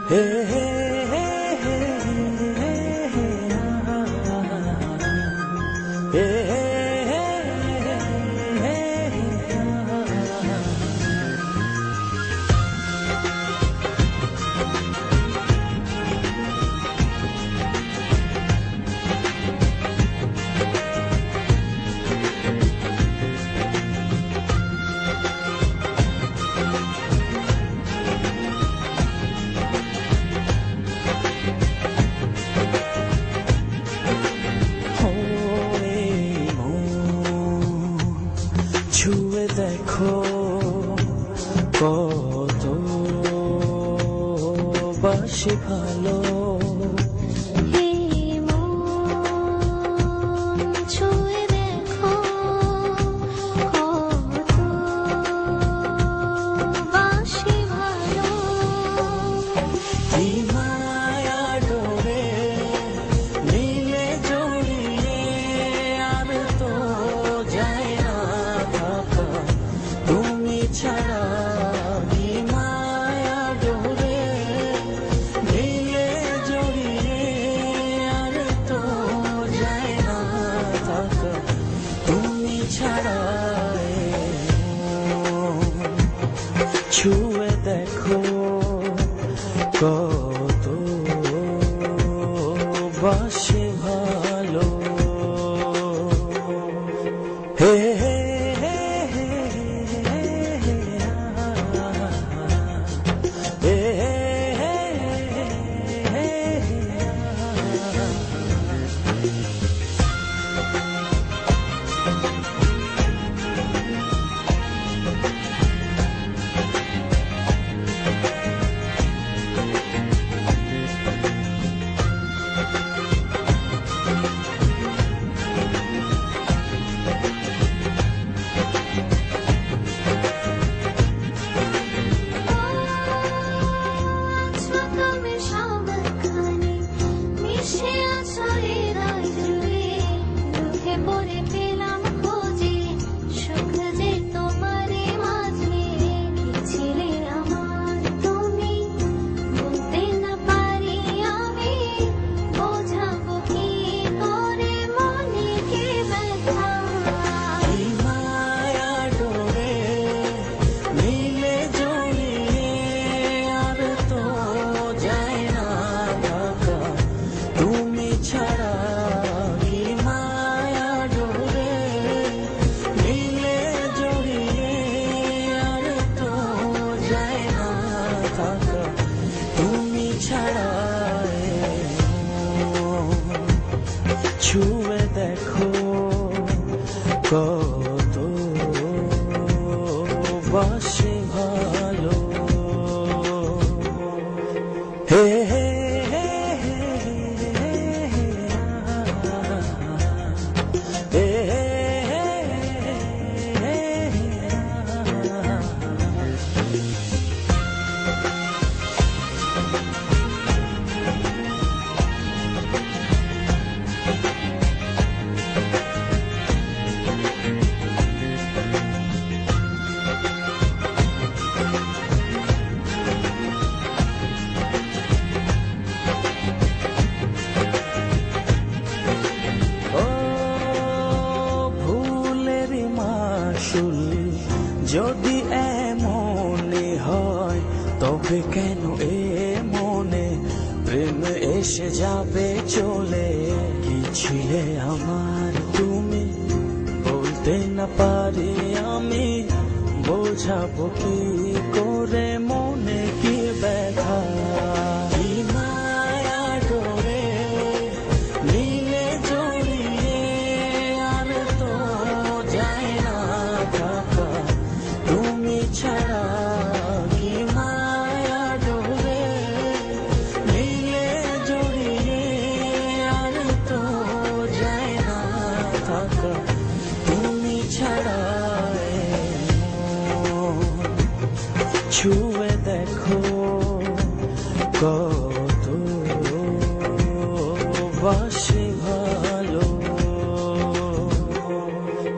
হে হে হে হে হে ছুঁয়ে দেখো কত বাসি ভালো ছুঁয়ে দেখো কত বাসি ভালো কি মায়া ডোরে নীলে জড়িয়ে আর তো যায় না থাকা তুমি ছাড়া কি মায়া ডোরে নীলে জড়িয়ে আর তো যায় না থাকা তুমি ছাড়া ছুঁয়ে দেখো কত বাসে ভালো হে হে হে হে ছুঁয়ে দেখো কত বাসে ভালো হে হে যদি এমনই হয় তবে কেন এ মনে প্রেম এসে যাবে চলে কি ছিলে আমার তুমি বলতে না পারি আমি বোঝাবো কি করে মনে কি ব্যথা